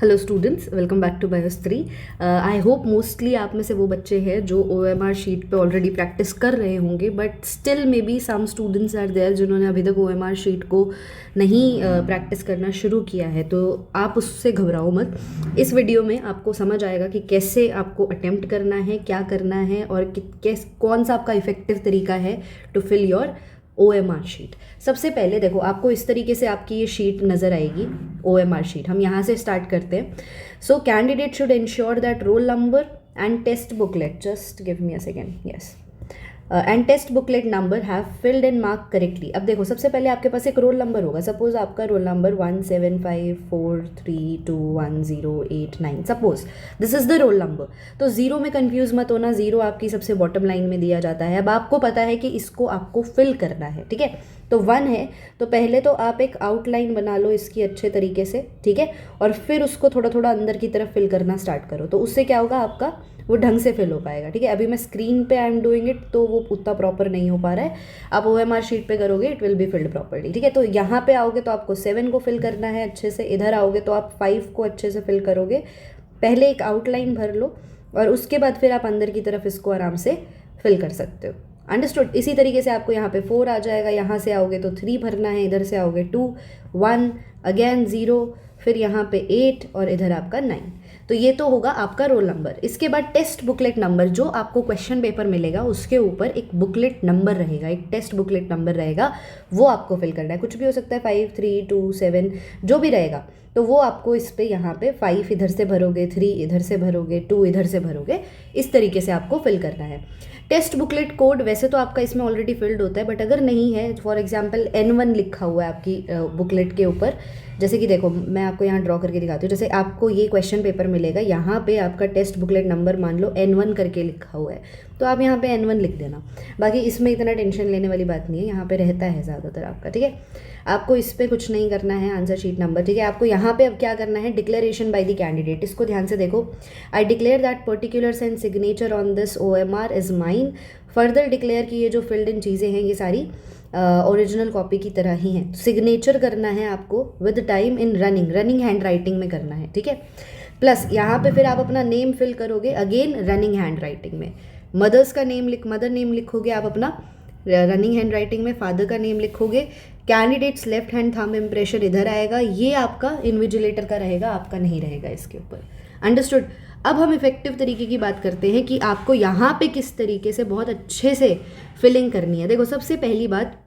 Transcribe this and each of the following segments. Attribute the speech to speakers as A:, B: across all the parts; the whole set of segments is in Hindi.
A: Hello students, welcome back to Bios 3। I hope mostly आप में से वो बच्चे हैं जो OMR शीट पे ऑलरेडी प्रैक्टिस कर रहे होंगे, but still may be some students are there जिन्होंने अभी तक OMR शीट को नहीं प्रैक्टिस करना शुरू किया है। तो आप उससे घबराओ मत। इस वीडियो में आपको समझ आएगा कि कैसे आपको अटेम्प्ट करना है, क्या करना है और कौन सा आपका इफेक्टिव तरीका है to fill your OMR sheet. सबसे पहले देखो, आपको इस तरीके से आपकी ये शीट नज़र आएगी, OMR शीट। हम यहाँ से स्टार्ट करते हैं। So candidate should ensure that roll number and test booklet, just give me a second, yes, and test booklet number have filled and mark correctly. अब देखो, सबसे पहले आपके पास एक रोल नंबर होगा। सपोज आपका roll number 175432108 suppose this is the roll number. तो जीरो में कंफ्यूज मत होना, जीरो आपकी सबसे बॉटम लाइन में दिया जाता है। अब आपको पता है कि इसको आपको फिल करना है, ठीक है। तो 1 है तो पहले तो आप एक आउटलाइन बना लो इसकी अच्छे तरीके से, ठीक है, और फिर उसको थोड़ा थोड़ा अंदर की तरफ फिल करना स्टार्ट करो। तो उससे क्या होगा, आपका वो ढंग से फिल हो पाएगा, ठीक है। अभी मैं स्क्रीन पे आई एम डूइंग इट तो वो उतना प्रॉपर नहीं हो पा रहा है। आप OMR शीट पे करोगे, it will be filled properly, ठीक है। तो यहाँ पे आओगे तो आपको 7 को फिल करना है अच्छे से। इधर आओगे तो आप 5 को अच्छे से फिल करोगे। पहले एक आउटलाइन भर लो और उसके बाद फिर आप अंदर की तरफ इसको आराम से फिल कर सकते हो। अंडरस्टूड। इसी तरीके से आपको यहाँ पे 4 आ जाएगा। यहाँ से आओगे तो 3 भरना है, इधर से आओगे 2, 1, अगेन 0, फिर यहाँ पे 8 और इधर आपका 9। तो ये तो होगा आपका रोल नंबर। इसके बाद टेस्ट बुकलेट नंबर, जो आपको क्वेश्चन पेपर मिलेगा उसके ऊपर एक बुकलेट नंबर रहेगा, एक टेस्ट बुकलेट नंबर रहेगा, वो आपको फिल करना है। कुछ भी हो सकता है, 5, 3, 2, 7 जो भी रहेगा। तो वो आपको इस पे यहाँ पे 5 इधर से भरोगे, 3 इधर से भरोगे, 2 इधर से भरोगे, इस तरीके से आपको फिल करना है। टेस्ट बुकलेट कोड वैसे तो आपका इसमें ऑलरेडी फिल्ड होता है, बट अगर नहीं है, फॉर एग्जांपल N1 लिखा हुआ है आपकी बुकलेट के ऊपर, जैसे कि देखो मैं आपको यहाँ ड्रॉ करके दिखाती हूँ। जैसे आपको ये क्वेश्चन पेपर मिलेगा, यहाँ पे आपका टेस्ट बुकलेट नंबर मान लो N1 करके लिखा हुआ है, तो आप यहाँ पे N1 लिख देना। बाकी इसमें इतना टेंशन लेने वाली बात नहीं है, यहाँ पे रहता है ज़्यादातर आपका, ठीक है। आपको इस पर कुछ नहीं करना है, आंसर शीट नंबर, ठीक है। आपको यहाँ पे अब क्या करना है, डिक्लेरेशन बाय द कैंडिडेट। इसको ध्यान से देखो। I declare that particulars and signature on this OMR is mine. Further declare की ये जो फिल्ड इन चीज़ें हैं ये सारी ओरिजिनल कॉपी की तरह ही हैं। सिग्नेचर करना है आपको with time in running hand writing में करना है, ठीक है। प्लस यहाँ पे फिर आप अपना नेम फिल करोगे, अगेन रनिंग हैंड राइटिंग में। मदर नेम लिखोगे आप अपना रनिंग हैंड राइटिंग में, फादर का नेम लिखोगे। Candidates left hand thumb impression इधर आएगा, ये आपका इन्विजिलेटर का रहेगा, आपका नहीं रहेगा इसके ऊपर। अंडरस्टूड। अब हम इफेक्टिव तरीके की बात करते हैं कि आपको यहाँ पे किस तरीके से बहुत अच्छे से फिलिंग करनी है। देखो, सबसे पहली बात,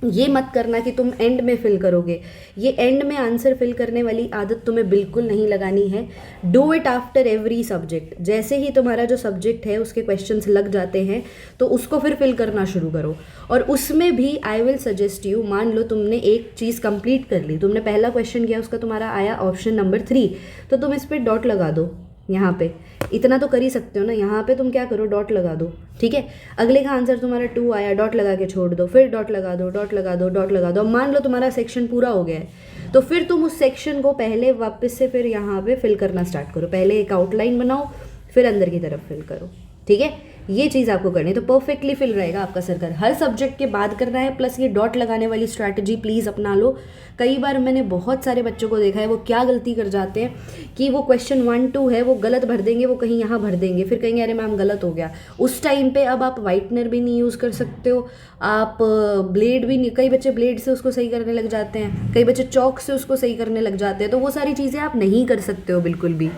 A: ये मत करना कि तुम एंड में फिल करोगे। ये एंड में आंसर फिल करने वाली आदत तुम्हें बिल्कुल नहीं लगानी है। Do it after every subject. जैसे ही तुम्हारा जो सब्जेक्ट है उसके क्वेश्चंस लग जाते हैं तो उसको फिर फिल करना शुरू करो। और उसमें भी आई विल सजेस्ट यू, मान लो तुमने एक चीज़ कंप्लीट कर ली, तुमने पहला क्वेश्चन किया, उसका तुम्हारा आया ऑप्शन नंबर 3, तो तुम इस पर डॉट लगा दो। यहाँ पे इतना तो कर ही सकते हो ना, यहाँ पे तुम क्या करो, डॉट लगा दो, ठीक है। अगले का आंसर तुम्हारा 2 आया, डॉट लगा के छोड़ दो, फिर डॉट लगा दो, डॉट लगा दो, डॉट लगा दो। अब मान लो तुम्हारा सेक्शन पूरा हो गया है, तो फिर तुम उस सेक्शन को पहले वापस से फिर यहाँ पे फिल करना स्टार्ट करो। पहले एक आउटलाइन बनाओ, फिर अंदर की तरफ फिल करो, ठीक है। ये चीज़ आपको करनी है, तो परफेक्टली फिल रहेगा आपका सर्कल। हर सब्जेक्ट के बाद करना है। प्लस ये डॉट लगाने वाली स्ट्रैटेजी प्लीज़ अपना लो। कई बार मैंने बहुत सारे बच्चों को देखा है, वो क्या गलती कर जाते हैं कि वो क्वेश्चन 1, 2 है, वो गलत भर देंगे, वो कहीं यहाँ भर देंगे, फिर कहेंगे अरे मैम गलत हो गया। उस टाइम पे अब आप वाइटनर भी नहीं यूज़ कर सकते हो, आप ब्लेड भी नहीं, कई बच्चे ब्लेड से उसको सही करने लग जाते हैं, कई बच्चे चौक से उसको सही करने लग जाते हैं। तो वो सारी चीज़ें आप नहीं कर सकते हो बिल्कुल भी।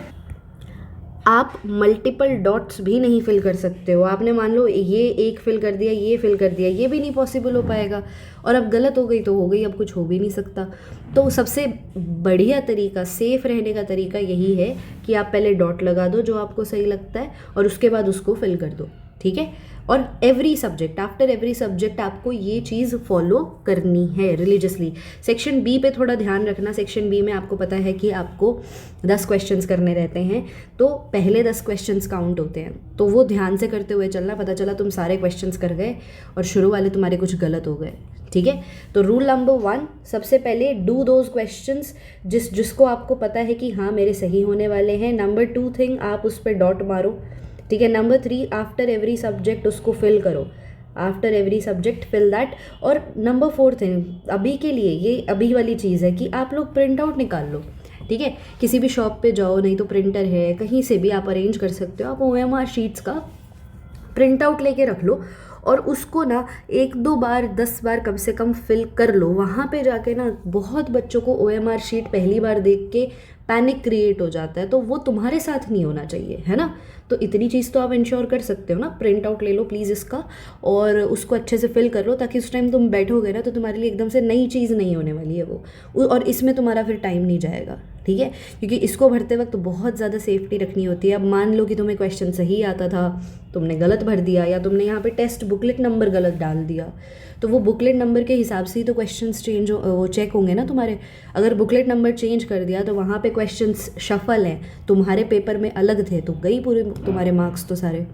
A: आप मल्टीपल डॉट्स भी नहीं फिल कर सकते हो। आपने मान लो ये एक फिल कर दिया, ये फिल कर दिया, ये भी नहीं पॉसिबल हो पाएगा। और अब गलत हो गई तो हो गई, अब कुछ हो भी नहीं सकता। तो सबसे बढ़िया तरीका, सेफ रहने का तरीका यही है कि आप पहले डॉट लगा दो जो आपको सही लगता है, और उसके बाद उसको फिल कर दो, ठीक है। और every subject, after every subject आपको ये चीज़ फॉलो करनी है रिलीजियसली। सेक्शन बी पे थोड़ा ध्यान रखना। सेक्शन बी में आपको पता है कि आपको 10 क्वेश्चंस करने रहते हैं, तो पहले 10 क्वेश्चंस काउंट होते हैं, तो वो ध्यान से करते हुए चलना। पता चला तुम सारे क्वेश्चंस कर गए और शुरू वाले तुम्हारे कुछ गलत हो गए, ठीक है। तो रूल नंबर 1, सबसे पहले डू दोज क्वेश्चंस जिसको आपको पता है कि हाँ मेरे सही होने वाले हैं। नंबर 2 थिंग, आप उस पर डॉट मारो, ठीक है। नंबर 3, आफ्टर एवरी सब्जेक्ट उसको फिल करो, after every subject fill that. और नंबर 4 थिंग, अभी के लिए ये अभी वाली चीज़ है कि आप लोग प्रिंट आउट निकाल लो। ठीक है। किसी भी शॉप पे जाओ, नहीं तो प्रिंटर है, कहीं से भी आप अरेंज कर सकते हो। आप OMR शीट्स का प्रिंट आउट लेके रख लो और उसको ना 1-2 बार 10 बार कम से कम फिल कर लो। वहाँ पे जाके ना बहुत बच्चों को OMR शीट पहली बार देख के पैनिक क्रिएट हो जाता है, तो वो तुम्हारे साथ नहीं होना चाहिए, है ना। तो इतनी चीज़ तो आप इंश्योर कर सकते हो ना, प्रिंट आउट ले लो प्लीज़ इसका और उसको अच्छे से फिल कर लो, ताकि उस टाइम तुम बैठोगे ना तो तुम्हारे लिए एकदम से नई चीज़ नहीं होने वाली है वो, और इसमें तुम्हारा फिर टाइम नहीं जाएगा, ठीक है। क्योंकि इसको भरते वक्त बहुत ज़्यादा सेफ्टी रखनी होती है। अब मान लो कि तुम्हें क्वेश्चन सही आता था, तुमने गलत भर दिया, या तुमने यहाँ पे टेस्ट बुकलेट नंबर गलत डाल दिया, तो वो बुकलेट नंबर के हिसाब से ही तो क्वेश्चंस चेंज वो चेक होंगे ना तुम्हारे। अगर बुकलेट नंबर चेंज कर दिया तो वहाँ पे क्वेश्चंस शफल हैं, तुम्हारे पेपर में अलग थे, तो गई पूरे तुम्हारे मार्क्स तो सारे।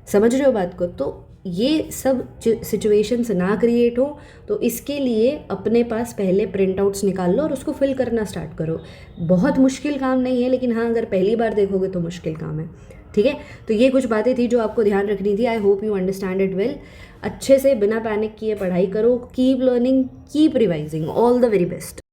A: समझ रहे हो बात को। तो ये सब सिचुएशंस ना क्रिएट हो, तो इसके लिए अपने पास पहले प्रिंट आउट्स निकाल लो और उसको फिल करना स्टार्ट करो। बहुत मुश्किल काम नहीं है, लेकिन हाँ अगर पहली बार देखोगे तो मुश्किल काम है, ठीक है। तो ये कुछ बातें थी जो आपको ध्यान रखनी थी। I hope you understand it well. अच्छे से बिना पैनिक किए पढ़ाई करो, keep learning, keep revising. All the very best.